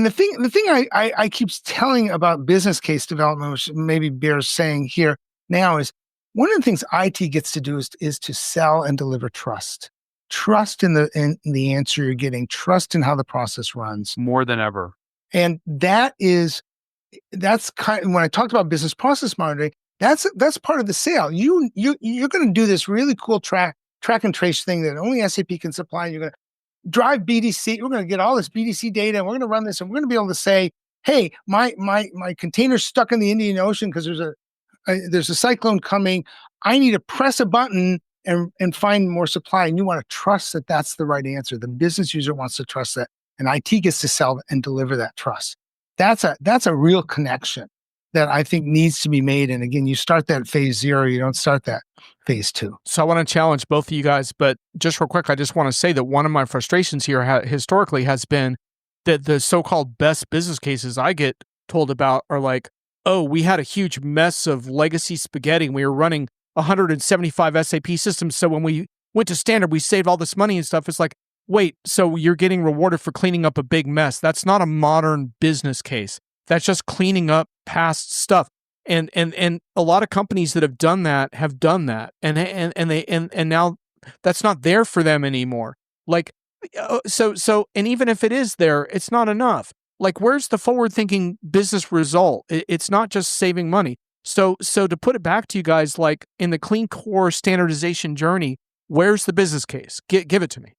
the thing I keep telling about business case development, which maybe bears saying here now, is one of the things IT gets to do is to sell and deliver trust. Trust in the answer you're getting, trust in how the process runs. More than ever. And that's kind of, when I talked about business process monitoring, that's part of the sale. You're going to do this really cool track and trace thing that only SAP can supply. You're going to drive BDC. We're going to get all this BDC data, and we're going to run this, and we're going to be able to say, hey, my container's stuck in the Indian Ocean because there's a cyclone coming. I need to press a button and find more supply. And you want to trust that that's the right answer. The business user wants to trust that, and IT gets to sell and deliver that trust. That's a real connection that I think needs to be made. And again, you start that phase 0, you don't start that phase 2. So I want to challenge both of you guys, but just real quick, I just want to say that one of my frustrations here historically has been that the so-called best business cases I get told about are like, oh, we had a huge mess of legacy spaghetti. We were running 175 SAP systems. So when we went to standard, we saved all this money and stuff. It's like, wait, so you're getting rewarded for cleaning up a big mess. That's not a modern business case. That's just cleaning up past stuff. And a lot of companies that have done that. And now that's not there for them anymore. Like, so, and even if it is there, it's not enough. Like, where's the forward-thinking business result? It's not just saving money. So to put it back to you guys, like in the clean core standardization journey, where's the business case? Give it to me.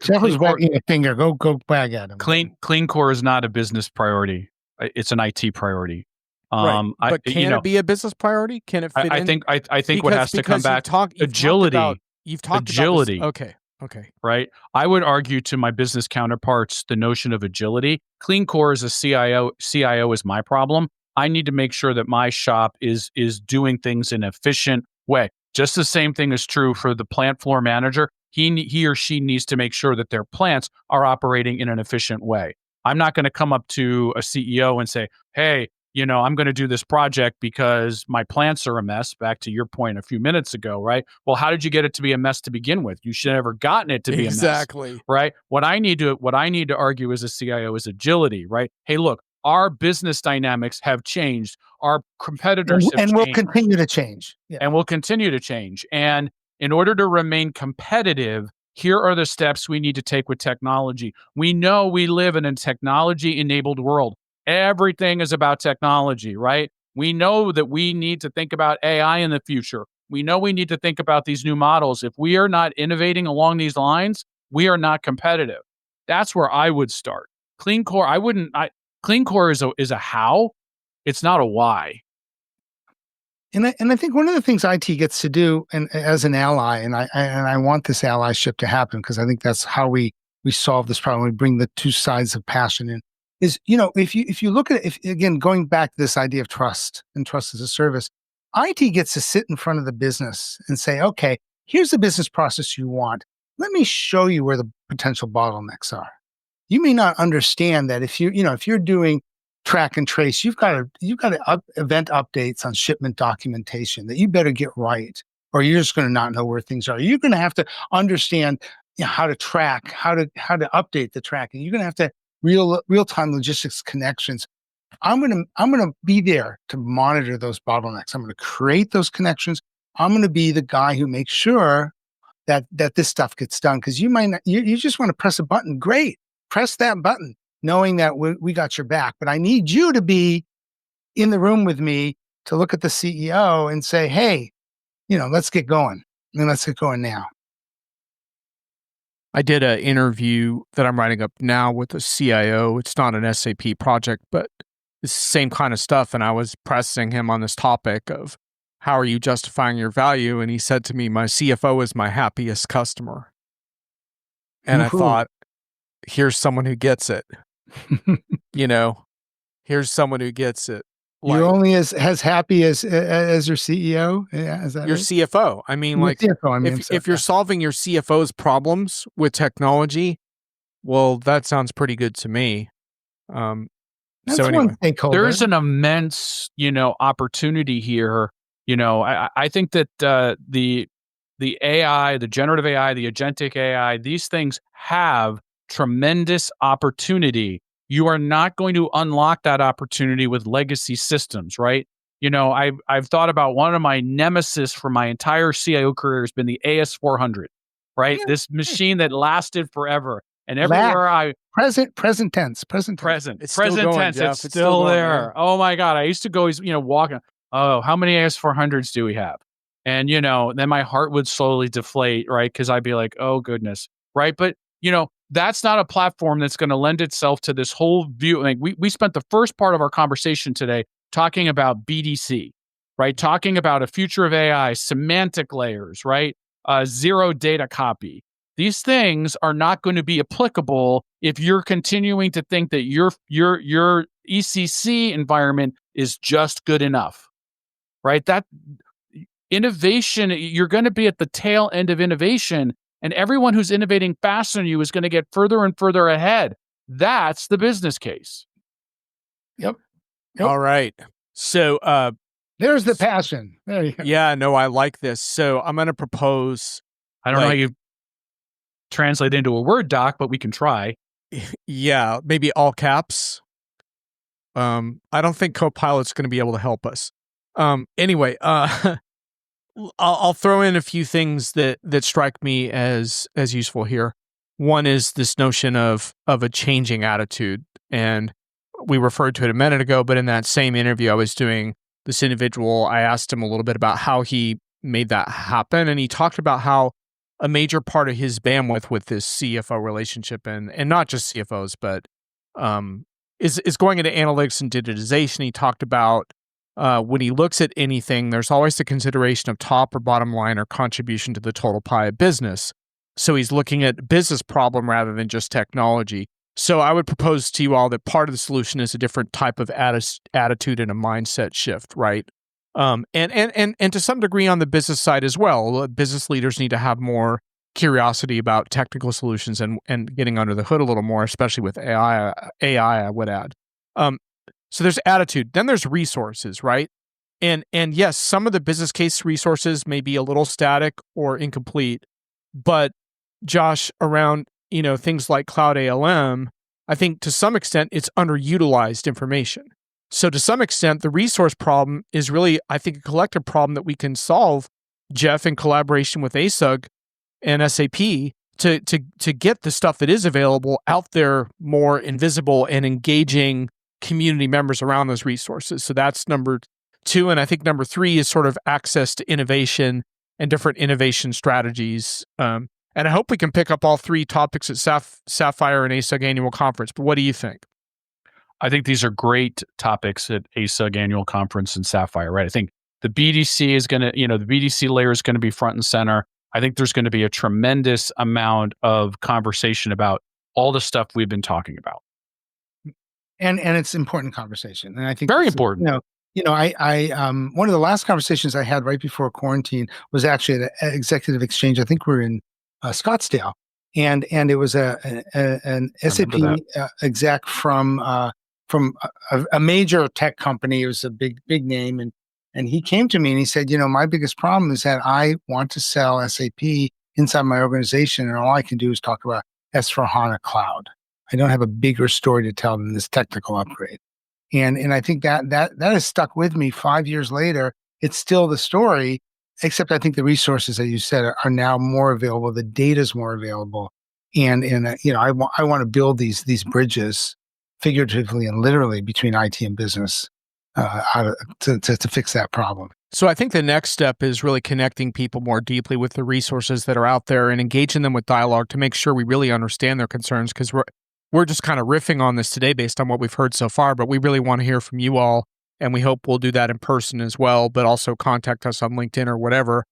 Geoff was wagging a finger. Go bag at him. Clean core is not a business priority. It's an IT priority. Right. But can it be a business priority? Can it fit in? I think what has to come back, agility. You've talked agility. About this. Okay. Right. I would argue to my business counterparts the notion of agility. Clean core as a CIO is my problem. I need to make sure that my shop is doing things in an efficient way. Just the same thing is true for the plant floor manager. He or she needs to make sure that their plants are operating in an efficient way. I'm not going to come up to a CEO and say, hey, I'm going to do this project because my plants are a mess. Back to your point a few minutes ago, right? Well, how did you get it to be a mess to begin with? You should have never gotten it to be a mess. Exactly. Right? What I need to argue as a CIO is agility, right? Hey, look, our business dynamics have changed. Our competitors have changed. And will continue to change. Yeah. And will continue to change. And in order to remain competitive, here are the steps we need to take with technology. We know we live in a technology-enabled world. Everything is about technology, right? We know that we need to think about AI in the future. We know we need to think about these new models. If we are not innovating along these lines, we are not competitive. That's where I would start. Clean core, Clean core is a how, it's not a why. And I think one of the things IT gets to do, and as an ally, and I want this allyship to happen because I think that's how we solve this problem. We bring the two sides of passion in. Is if you look at it, again going back to this idea of trust and trust as a service, IT gets to sit in front of the business and say, okay, here's the business process you want. Let me show you where the potential bottlenecks are. You may not understand that if you're doing track and trace, you've got event updates on shipment documentation that you better get right, or you're just going to not know where things are. You're going to have to understand, how to track, how to update the tracking. You're going to have to real time logistics connections. I'm going to be there to monitor those bottlenecks. I'm going to create those connections. I'm going to be the guy who makes sure that this stuff gets done. Because you might not, you just want to press a button. Great, press that button, knowing that we got your back. But I need you to be in the room with me to look at the CEO and say, hey, let's get going. And let's get going now. I did an interview that I'm writing up now with a CIO. It's not an SAP project, but it's the same kind of stuff. And I was pressing him on this topic of how are you justifying your value? And he said to me, my CFO is my happiest customer. And I thought, here's someone who gets it. Here's someone who gets it. You're only as happy as your CEO. Yeah, is that your it? CFO? I mean, Your CFO, if you're solving your CFO's problems with technology, well, that sounds pretty good to me. That's one stakeholder. There's an immense, opportunity here. I think that the AI, the generative AI, the agentic AI, these things have tremendous opportunity. You are not going to unlock that opportunity with legacy systems, right? I've thought about one of my nemesis for my entire CIO career has been the AS400, right? Yeah. This machine that lasted forever. And everywhere present tense. It's present tense. It's still there. Oh my God. I used to go, walking. Oh, how many AS400s do we have? And, then my heart would slowly deflate, right? Because I'd be like, oh goodness, right? But, that's not a platform that's going to lend itself to this whole view. Like we spent the first part of our conversation today talking about BDC, right? Talking about a future of AI, semantic layers, right? Zero data copy. These things are not going to be applicable if you're continuing to think that your ECC environment is just good enough, right? That innovation, you're going to be at the tail end of innovation. And everyone who's innovating faster than you is going to get further and further ahead. That's the business case. Yep. All right. So there's the passion. There you go. Yeah, no, I like this. So I'm going to propose. I don't know how you translate into a Word doc, but we can try. Yeah, maybe all caps. I don't think Copilot's going to be able to help us. Anyway, I'll throw in a few things that strike me as useful here. One is this notion of a changing attitude, and we referred to it a minute ago. But in that same interview I was doing, this individual, I asked him a little bit about how he made that happen, and he talked about how a major part of his bandwidth with this CFO relationship, and not just CFOs, but is going into analytics and digitization. He talked about when he looks at anything, there's always the consideration of top or bottom line or contribution to the total pie of business. So he's looking at business problem rather than just technology. So I would propose to you all that part of the solution is a different type of attitude and a mindset shift, right? And to some degree on the business side as well. Business leaders need to have more curiosity about technical solutions and getting under the hood a little more, especially with AI, I would add. So there's attitude, then there's resources, right? And yes, some of the business case resources may be a little static or incomplete, but Josh, around, things like Cloud ALM, I think to some extent it's underutilized information. So to some extent, the resource problem is really, I think, a collective problem that we can solve, Geoff, in collaboration with ASUG and SAP to get the stuff that is available out there more invisible and engaging community members around those resources. So that's number 2. And I think number 3 is sort of access to innovation and different innovation strategies. And I hope we can pick up all 3 topics at Sapphire and ASUG Annual Conference. But what do you think? I think these are great topics at ASUG Annual Conference and Sapphire, right? I think the BDC is going to, the BDC layer is going to be front and center. I think there's going to be a tremendous amount of conversation about all the stuff we've been talking about. And it's important conversation. And I think very important. I one of the last conversations I had right before quarantine was actually at an executive exchange. I think we're in Scottsdale, and it was an SAP exec from a major tech company. It was a big name, and he came to me and he said, my biggest problem is that I want to sell SAP inside my organization, and all I can do is talk about S/4HANA Cloud. I don't have a bigger story to tell than this technical upgrade. And I think that has stuck with me 5 years later. It's still the story, except I think the resources that you said are now more available. The data's more available, and I want to build these bridges, figuratively and literally, between IT and business, to fix that problem. So I think the next step is really connecting people more deeply with the resources that are out there and engaging them with dialogue to make sure we really understand their concerns, because we're just kind of riffing on this today based on what we've heard so far, but we really want to hear from you all, and we hope we'll do that in person as well, but also contact us on LinkedIn or whatever.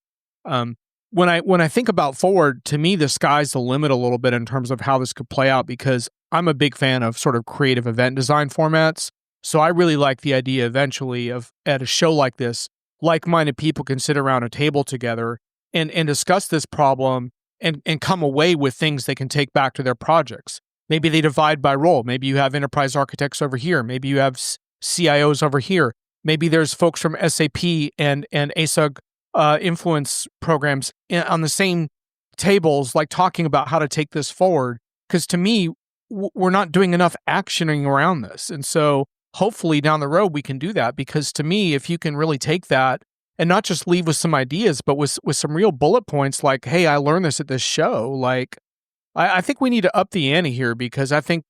When I think about forward, to me, the sky's the limit a little bit in terms of how this could play out, because I'm a big fan of sort of creative event design formats. So I really like the idea eventually of, at a show like this, like-minded people can sit around a table together and discuss this problem and come away with things they can take back to their projects. Maybe they divide by role. Maybe you have enterprise architects over here. Maybe you have CIOs over here. Maybe there's folks from SAP and ASUG influence programs on the same tables, like talking about how to take this forward. Because to me, we're not doing enough actioning around this. And so hopefully down the road we can do that, because to me, if you can really take that and not just leave with some ideas, but with some real bullet points like, hey, I learned this at this show. Like, I think we need to up the ante here, because I think,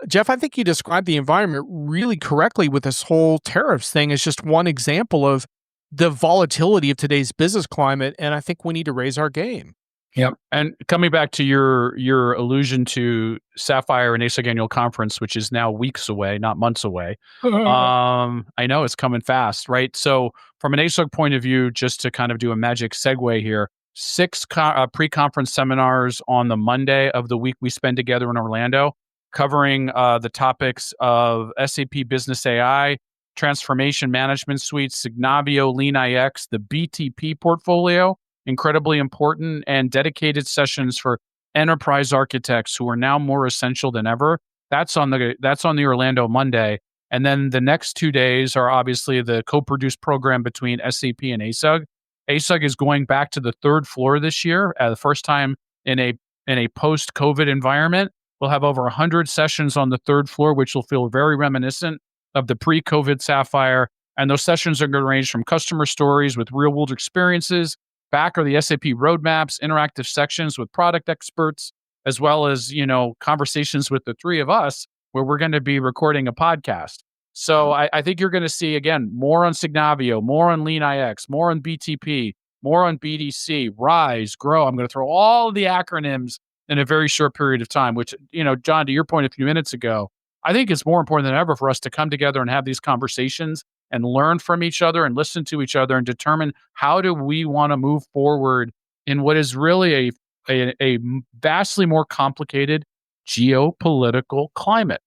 Geoff, I think you described the environment really correctly with this whole tariffs thing as just one example of the volatility of today's business climate. And I think we need to raise our game. Yep. And coming back to your allusion to Sapphire and ASUG Annual Conference, which is now weeks away, not months away. I know it's coming fast, right? So from an ASUG point of view, just to kind of do a magic segue here, 6 pre-conference seminars on the Monday of the week we spend together in Orlando, covering the topics of SAP Business AI, Transformation Management Suite, Signavio, Lean IX, the BTP portfolio, incredibly important, and dedicated sessions for enterprise architects who are now more essential than ever. That's on the Orlando Monday. And then the next 2 days are obviously the co-produced program between SAP and ASUG. ASUG is going back to the 3rd floor this year, the first time in a post-COVID environment. We'll have over 100 sessions on the 3rd floor, which will feel very reminiscent of the pre-COVID Sapphire. And those sessions are going to range from customer stories with real-world experiences. Back are the SAP roadmaps, interactive sections with product experts, as well as, conversations with the 3 of us, where we're going to be recording a podcast. So I think you're going to see, again, more on Signavio, more on Lean IX, more on BTP, more on BDC, Rise, Grow. I'm going to throw all of the acronyms in a very short period of time, which, John, to your point a few minutes ago, I think it's more important than ever for us to come together and have these conversations and learn from each other and listen to each other and determine how do we want to move forward in what is really a vastly more complicated geopolitical climate.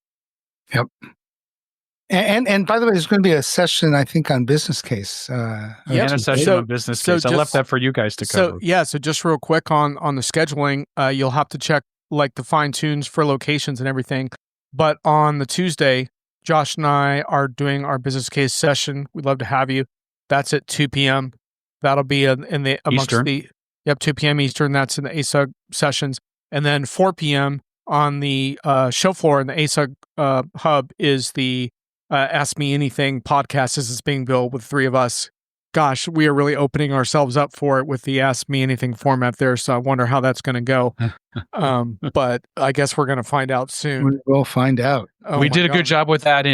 Yep. And by the way, there's going to be a session, I think, on business case. And a session on business case. I left that for you guys to cover. So just real quick on the scheduling, you'll have to check like the fine tunes for locations and everything. But on the Tuesday, Josh and I are doing our business case session. We'd love to have you. That's at 2 p.m. That'll be in the amongst Eastern. 2 p.m. Eastern. That's in the ASUG sessions. And then 4 p.m. on the show floor in the ASUG hub is the Ask Me Anything podcast. This is being built with 3 of us. Gosh, we are really opening ourselves up for it with the Ask Me Anything format there. So I wonder how that's going to go. But I guess we're going to find out soon. We'll find out. We did a good job with that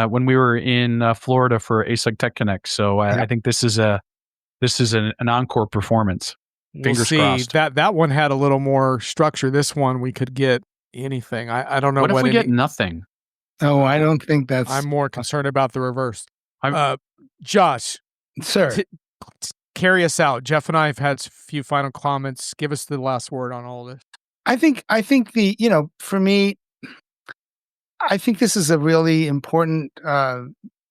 when we were in Florida for ASUG Tech Connect. So I think this is an encore performance. Fingers crossed. That one had a little more structure. This one we could get anything. I don't know. What if we get nothing? Oh, I don't think that's. I'm more concerned about the reverse. Josh, sir, carry us out. Geoff and I have had a few final comments. Give us the last word on all this. I think for me, I think this is a really important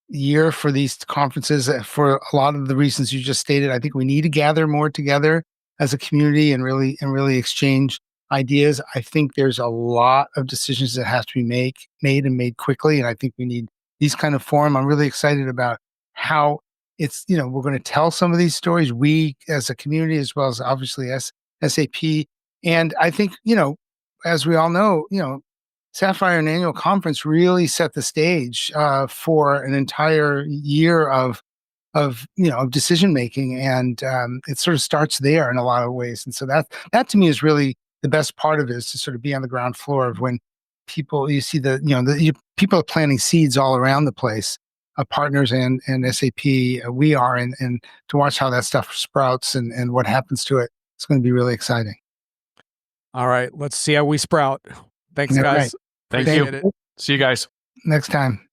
year for these conferences for a lot of the reasons you just stated. I think we need to gather more together as a community and really exchange ideas. I think there's a lot of decisions that have to be made quickly, and I think we need these kind of forum. I'm really excited about how it's we're going to tell some of these stories. We as a community, as well as obviously SAP. And I think, as we all know, Sapphire and Annual Conference really set the stage for an entire year of decision making, and it sort of starts there in a lot of ways. And so that to me is really the best part of it, is to sort of be on the ground floor of when you see people are planting seeds all around the place, partners and SAP, we are, and to watch how that stuff sprouts and what happens to it. It's going to be really exciting. All right, let's see how we sprout. Thanks, guys. Right. Thank you. See you guys Next time.